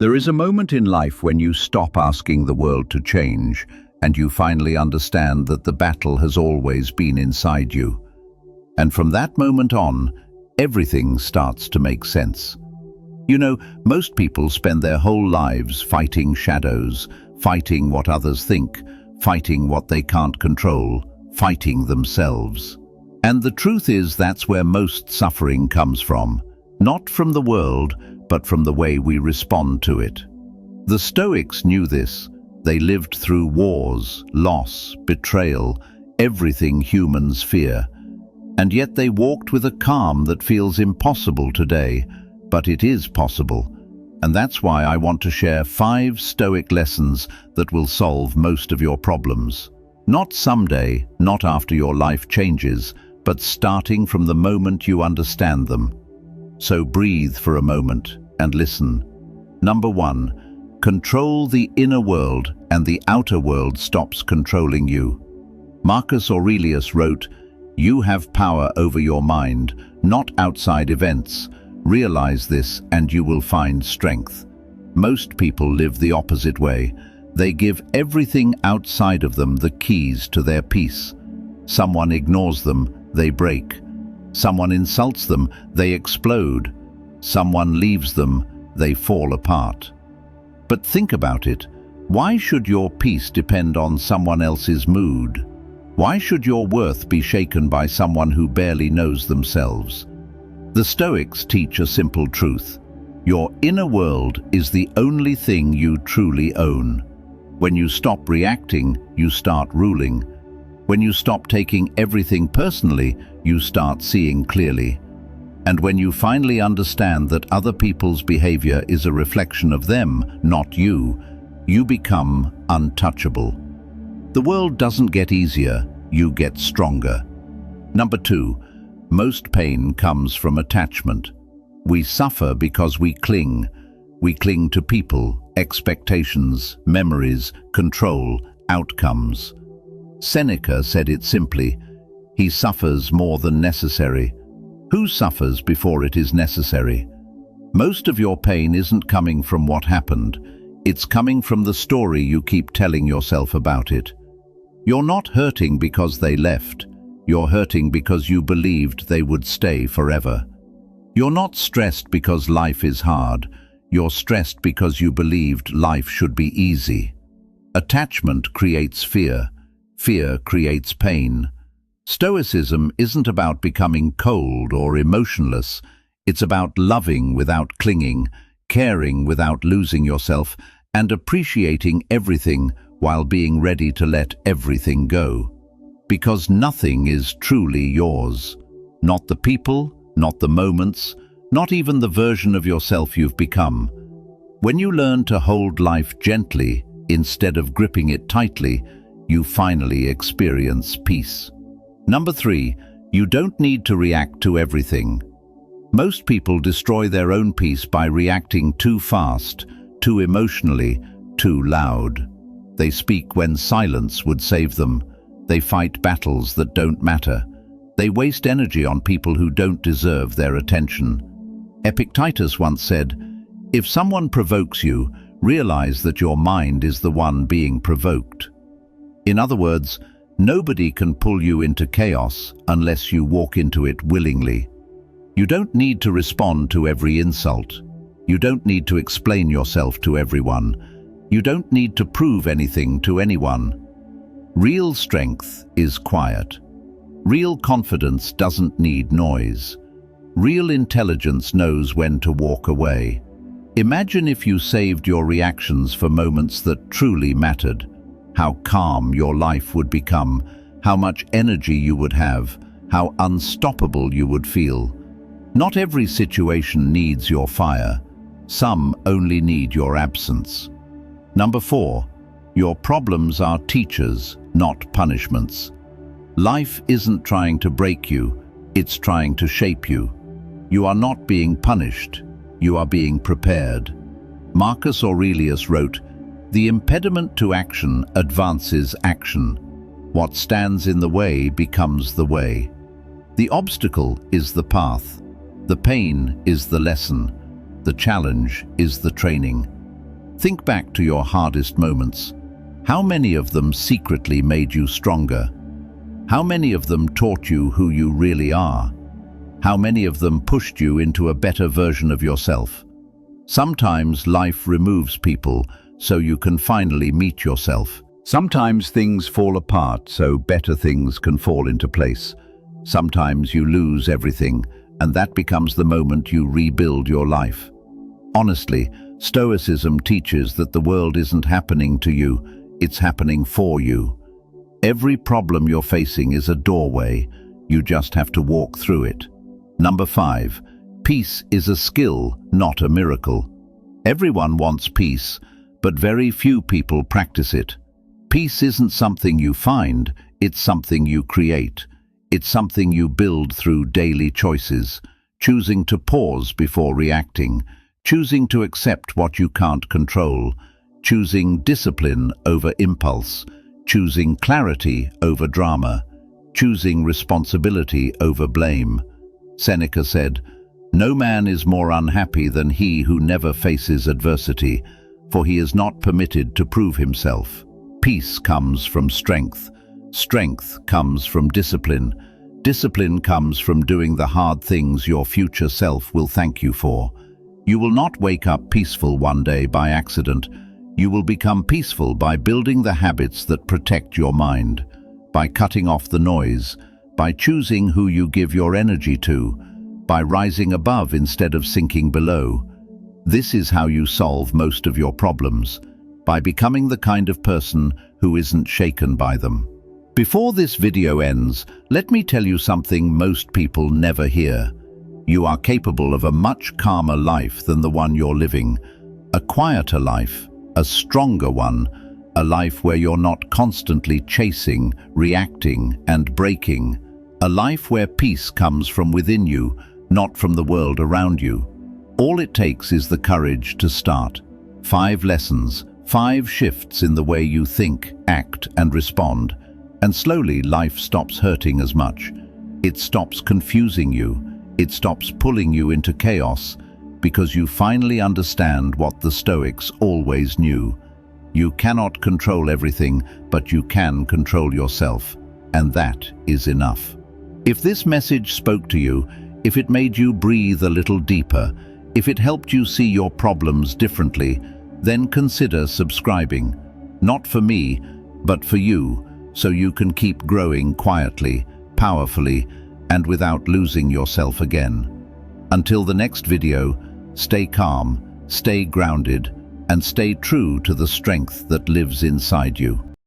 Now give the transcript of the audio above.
There is a moment in life when you stop asking the world to change, and you finally understand that the battle has always been inside you. And from that moment on, everything starts to make sense. You know, most people spend their whole lives fighting shadows, fighting what others think, fighting what they can't control, fighting themselves. And the truth is that's where most suffering comes from. Not from the world, but from the way we respond to it. The Stoics knew this. They lived through wars, loss, betrayal, everything humans fear. And yet they walked with a calm that feels impossible today, but it is possible. And that's why I want to share 5 Stoic lessons that will solve most of your problems. Not someday, not after your life changes, but starting from the moment you understand them. So breathe for a moment and listen. Number 1, control the inner world and the outer world stops controlling you. Marcus Aurelius wrote, "You have power over your mind, not outside events. Realize this and you will find strength." Most people live the opposite way. They give everything outside of them the keys to their peace. Someone ignores them, they break. Someone insults them, they explode. Someone leaves them, they fall apart. But think about it. Why should your peace depend on someone else's mood? Why should your worth be shaken by someone who barely knows themselves? The Stoics teach a simple truth. Your inner world is the only thing you truly own. When you stop reacting, you start ruling. When you stop taking everything personally, you start seeing clearly. And when you finally understand that other people's behavior is a reflection of them, not you, you become untouchable. The world doesn't get easier, you get stronger. Number 2, most pain comes from attachment. We suffer because we cling. We cling to people, expectations, memories, control, outcomes. Seneca said it simply, "He suffers more than necessary." Who suffers before it is necessary? Most of your pain isn't coming from what happened. It's coming from the story you keep telling yourself about it. You're not hurting because they left. You're hurting because you believed they would stay forever. You're not stressed because life is hard. You're stressed because you believed life should be easy. Attachment creates fear. Fear creates pain. Stoicism isn't about becoming cold or emotionless. It's about loving without clinging, caring without losing yourself, and appreciating everything while being ready to let everything go. Because nothing is truly yours. Not the people, not the moments, not even the version of yourself you've become. When you learn to hold life gently instead of gripping it tightly, you finally experience peace. Number 3, you don't need to react to everything. Most people destroy their own peace by reacting too fast, too emotionally, too loud. They speak when silence would save them. They fight battles that don't matter. They waste energy on people who don't deserve their attention. Epictetus once said, "If someone provokes you, realize that your mind is the one being provoked." In other words, nobody can pull you into chaos unless you walk into it willingly. You don't need to respond to every insult. You don't need to explain yourself to everyone. You don't need to prove anything to anyone. Real strength is quiet. Real confidence doesn't need noise. Real intelligence knows when to walk away. Imagine if you saved your reactions for moments that truly mattered. How calm your life would become, how much energy you would have, how unstoppable you would feel. Not every situation needs your fire. Some only need your absence. Number 4, your problems are teachers, not punishments. Life isn't trying to break you, it's trying to shape you. You are not being punished, you are being prepared. Marcus Aurelius wrote, "The impediment to action advances action. What stands in the way becomes the way." The obstacle is the path. The pain is the lesson. The challenge is the training. Think back to your hardest moments. How many of them secretly made you stronger? How many of them taught you who you really are? How many of them pushed you into a better version of yourself? Sometimes life removes people so you can finally meet yourself. Sometimes things fall apart so better things can fall into place. Sometimes you lose everything, and that becomes the moment you rebuild your life. Honestly, Stoicism teaches that the world isn't happening to you, it's happening for you. Every problem you're facing is a doorway. You just have to walk through it. Number 5. Peace is a skill, not a miracle. Everyone wants peace, but very few people practice it. Peace isn't something you find, it's something you create. It's something you build through daily choices, choosing to pause before reacting, choosing to accept what you can't control, choosing discipline over impulse, choosing clarity over drama, choosing responsibility over blame. Seneca said, "No man is more unhappy than he who never faces adversity, for he is not permitted to prove himself." Peace comes from strength. Strength comes from discipline. Discipline comes from doing the hard things your future self will thank you for. You will not wake up peaceful one day by accident. You will become peaceful by building the habits that protect your mind, by cutting off the noise, by choosing who you give your energy to, by rising above instead of sinking below. This is how you solve most of your problems, by becoming the kind of person who isn't shaken by them. Before this video ends, let me tell you something most people never hear. You are capable of a much calmer life than the one you're living, a quieter life, a stronger one, a life where you're not constantly chasing, reacting, and breaking, a life where peace comes from within you, not from the world around you. All it takes is the courage to start. 5 lessons, 5 shifts in the way you think, act, and respond, and slowly life stops hurting as much. It stops confusing you. It stops pulling you into chaos, because you finally understand what the Stoics always knew. You cannot control everything, but you can control yourself, and that is enough. If this message spoke to you, if it made you breathe a little deeper, if it helped you see your problems differently, then consider subscribing. Not for me, but for you, so you can keep growing quietly, powerfully, and without losing yourself again. Until the next video, stay calm, stay grounded, and stay true to the strength that lives inside you.